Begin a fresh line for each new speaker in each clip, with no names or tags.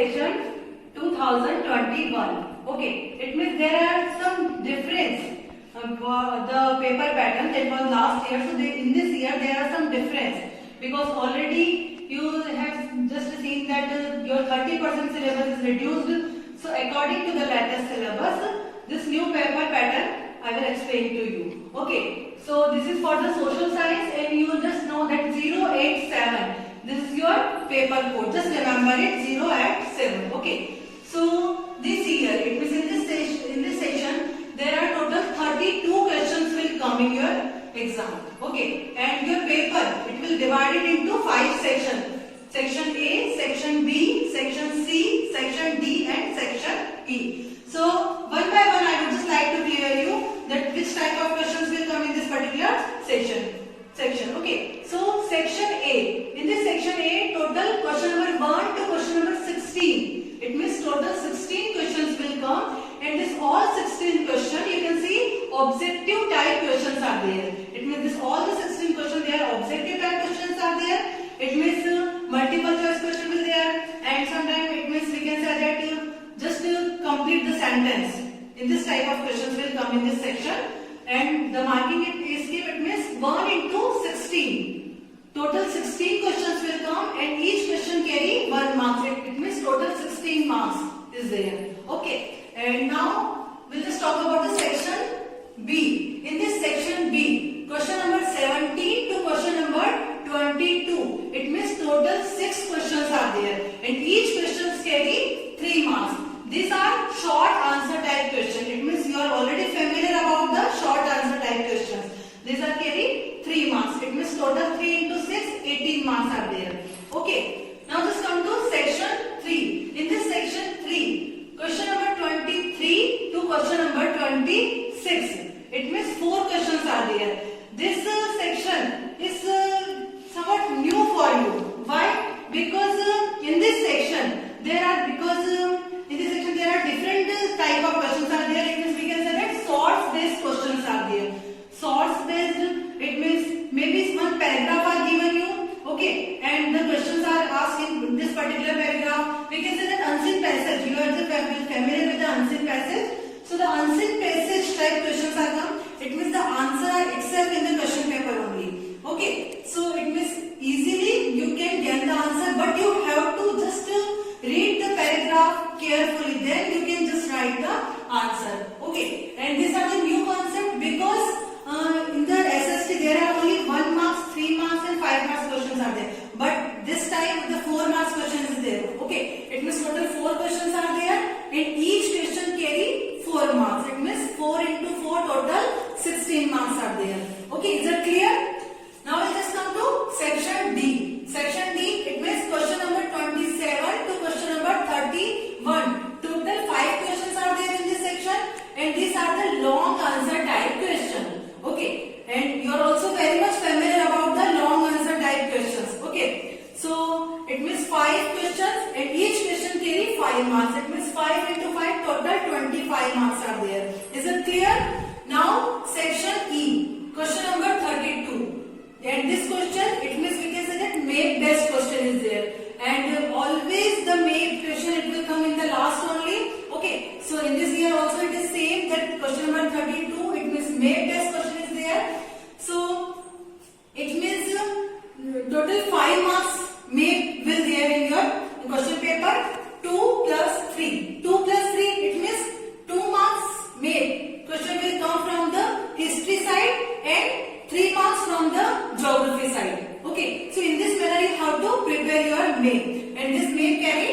session 2021. Okay, it means there are some difference. The paper pattern that was last year, so in this year there are some difference because already you have just seen that your 30% syllabus is reduced. So according to the latest syllabus, this new paper pattern I will explain to you. Okay, so this is for the social science and you just know that 087. This is your paper code. Just remember it, 0 at 7. Okay, so this year it means in this session there are total 32 questions will come in your exam. Okay, and your paper it will divide it into 5 sections. Section A, Section B, Section C, Section D and Section E. So one by one I would just like to clear you that which type of questions will come in this particular section. Okay, so Section A. In this Section A, total question number 1 to question number 16. It means total 16 questions will come, and this all 16 questions you can see objective type questions are there. It means this all the 16 questions they are objective type questions are there. It means multiple choice question will there, and sometimes it means we can say that just complete the sentence. In this type of questions will come in this section, and the marking is given. It means 1 into 16. Total 16 questions will come, and each question carry 1 mark. It means total 16 marks is there. Okay, and now we'll just talk about the section B. In this section B, question number 17 to question number 22. It means total 6 questions are there, and each question carry 3 marks. These are short answer type questions. It means you are already familiar about the short answer type questions. These are carry 3 marks. It means total 3 into 6, 18 marks are there. Okay. Now just come to section 3. In this section 3, question number 23 to question number 26. It means 4 questions are there. This section is somewhat new for you. Why? Because in this section there are different type of questions are there. It means we can say that source based questions are there. Source based, it means maybe one paragraph are given you, okay, and the questions are asked in this particular paragraph. We can say that unseen passage. You are familiar with the unseen passage. So the unseen passage type questions are come. It means the answer are itself in the question paper only. Okay, so it means easily you can get the answer, but you have to just read the paragraph carefully. Then you can just write the answer. Okay, and these are the new concept because in the SST there are only 1 marks, 3 marks and 5 marks questions are there. But this time the 4 marks question is there. Okay, it means total 4 questions are there, and each question carry 4 marks. It means 4 into 4 total 16 marks are there. Okay, is that clear? Now we just come to section D. Section D, it means question number 27 to question number 31. Total 5 questions are there in this section, and these are the long answer type questions. Okay, and you are also very much familiar about the long answer type questions. Okay, so it means 5 questions, and each question carry 5 marks. It means 5 into 5 total 25 marks are there. Is it clear? Now section E, question number 32. And this question, it means we can say that MAP based question is there, and always the MAP question it will come in the last only. Okay, so in this year also it is same that question number 32. It means MAP based question is there. So it means total 5 marks MAP will there in your question paper. 2 plus 3. 2 plus 3. It means 2 marks MAP. Question will come from the history side and 3 marks from the geography side. Okay, so in this manner you have to prepare your MAP, and this MAP carry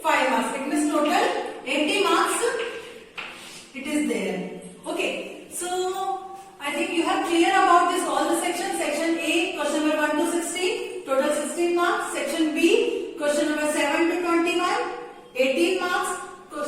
5 marks. It means total 80 marks it is there. Okay, so I think you have clear about this all the sections. Section A, question number 1 to 16, total 16 marks. Section B, question number 7 to 21, 18 marks.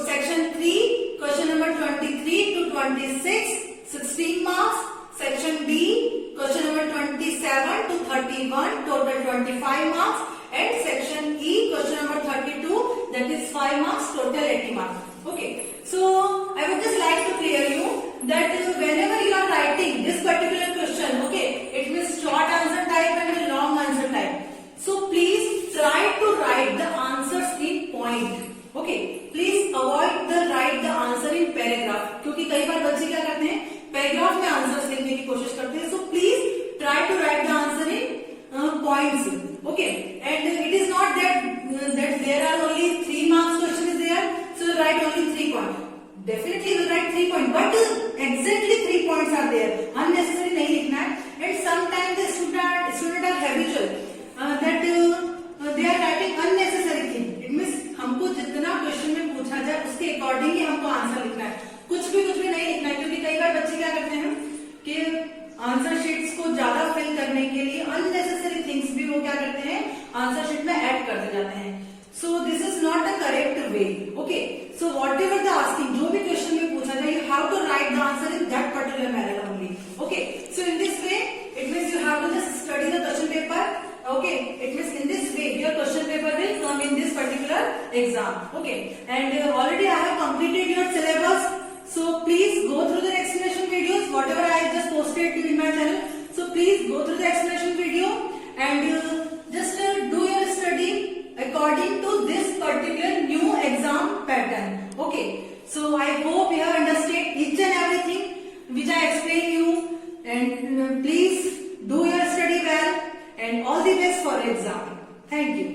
Section 3, question number 23 to 26, 16 marks. Section D, question number 27 to 31, total 25 marks. And section E, question number 32, that is 5 marks, total 80 marks. Okay, so I would just like to clear you that whenever you are writing this particular question, okay, it means short answer type and a long answer type. So please try to write the answers in point. definitely you will write 3 points, but exactly 3 points are there. Unnecessary नहीं लिखना है. And sometimes the student are habitual that they are writing unnecessary thing. It means हमको जितना question में पूछा जाए उसके according ही हमको आंसर लिखना है. कुछ भी नहीं लिखना है, क्योंकि कई बार बच्चे क्या करते हैं कि आंसर शीट्स को ज्यादा फिल करने के लिए अननेसेसरी थिंग्स भी वो क्या करते हैं आंसर शीट में ऐड करते जाते हैं. So this is not a correct way. Okay, so whatever the asking, जो भी क्वेश्चन में पूछा जाए, you have to write the answer in that particular manner only. Okay, so in this way it means you have to just study the question paper. Okay, it means in this way your question paper will come in this particular exam. Okay, and already I have completed your syllabus. So please go through the explanation videos, whatever I just posted in my channel. So please go through the explanation video and just do your study according to this particular new exam pattern. Okay, so I hope you have understood each and everything which I explained you, and please do your study well. And all the best for exam. Thank you.